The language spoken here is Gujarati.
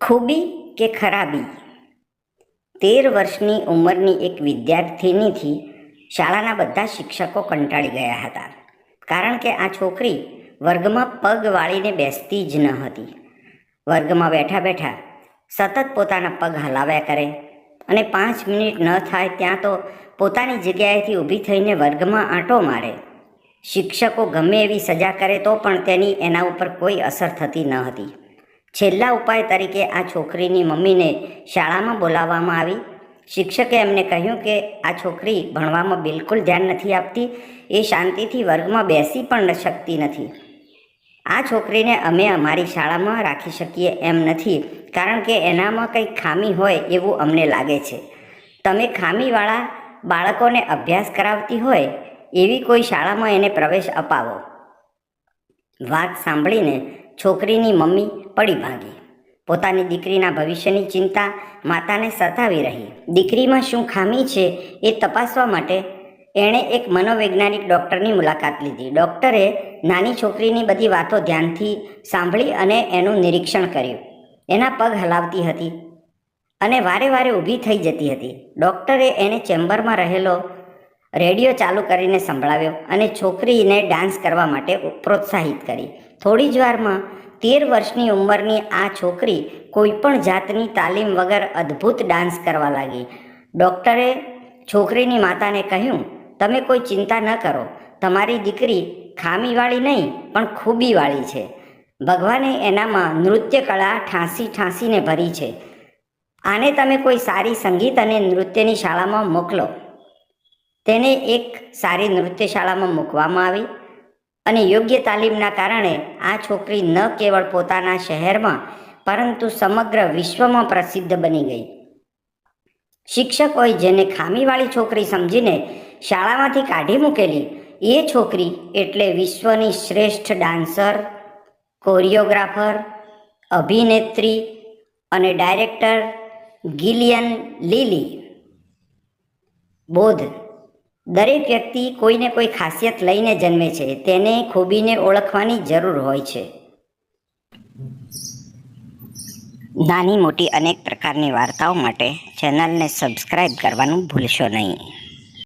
ખૂબી કે ખરાબી? 13 વર્ષની ઉંમરની એક વિદ્યાર્થિનીથી શાળાના બધા શિક્ષકો કંટાળી ગયા હતા, કારણ કે આ છોકરી વર્ગમાં પગ વાળીને બેસતી જ ન હતી. વર્ગમાં બેઠા બેઠા સતત પોતાના પગ હલાવ્યા કરે અને 5 મિનિટ ન થાય ત્યાં તો પોતાની જગ્યાએથી ઊભી થઈને વર્ગમાં આંટો મારે. શિક્ષકો ગમે એવી સજા કરે તો પણ તેની એના ઉપર કોઈ અસર થતી ન હતી. છેલ્લા ઉપાય તરીકે આ છોકરીની મમ્મીને શાળામાં બોલાવવામાં આવી. શિક્ષકે એમને કહ્યું કે આ છોકરી ભણવામાં બિલકુલ ધ્યાન નથી આપતી, એ શાંતિથી વર્ગમાં બેસી પણ શકતી નથી. આ છોકરીને અમે અમારી શાળામાં રાખી શકીએ એમ નથી, કારણ કે એનામાં કંઈ ખામી હોય એવું અમને લાગે છે. તમે ખામીવાળા બાળકોને અભ્યાસ કરાવતી હોય એવી કોઈ શાળામાં એને પ્રવેશ અપાવો. વાત સાંભળીને છોકરીની મમ્મી પડી ભાગી. પોતાની દીકરીના ભવિષ્યની ચિંતા માતાને સતાવી રહી. દીકરીમાં શું ખામી છે એ તપાસવા માટે એણે એક મનોવૈજ્ઞાનિક ડૉક્ટરની મુલાકાત લીધી. ડૉક્ટરે નાની છોકરીની બધી વાતો ધ્યાનથી સાંભળી અને એનું નિરીક્ષણ કર્યું. એના પગ હલાવતી હતી અને વારે વારે ઊભી થઈ જતી હતી. ડૉક્ટરે એને ચેમ્બરમાં રહેલો રેડિયો ચાલુ કરીને સંભળાવ્યો અને છોકરીને ડાન્સ કરવા માટે પ્રોત્સાહિત કરી. થોડી જ વારમાં 13 વર્ષની ઉંમરની આ છોકરી કોઈપણ જાતની તાલીમ વગર અદ્ભુત ડાન્સ કરવા લાગી. ડૉક્ટરે છોકરીની માતાને કહ્યું, તમે કોઈ ચિંતા ન કરો, તમારી દીકરી ખામીવાળી નહીં પણ ખૂબીવાળી છે. ભગવાને એનામાં નૃત્ય કળા ઠાંસીને ભરી છે. આને તમે કોઈ સારી સંગીત અને નૃત્યની શાળામાં મોકલો. તેને એક સારી નૃત્ય શાળામાં મૂકવામાં આવી અને યોગ્ય તાલીમના કારણે આ છોકરી ન કેવળ પોતાના શહેરમાં પરંતુ સમગ્ર વિશ્વમાં પ્રસિદ્ધ બની ગઈ. શિક્ષકોએ જેને ખામીવાળી છોકરી સમજીને શાળામાંથી કાઢી મૂકેલી, એ છોકરી એટલે વિશ્વની શ્રેષ્ઠ ડાન્સર, કોરિયોગ્રાફર, અભિનેત્રી અને ડાયરેક્ટર ગિલિયન લિલી. બોધ: દરેક વ્યક્તિ કોઈને કોઈ ખાસિયત લઈને જન્મે છે, તેને ખૂબીને ઓળખવાની જરૂર હોય છે. નાની મોટી અનેક પ્રકારની વાર્તાઓ માટે ચેનલને સબસ્ક્રાઈબ કરવાનું ભૂલશો નહીં.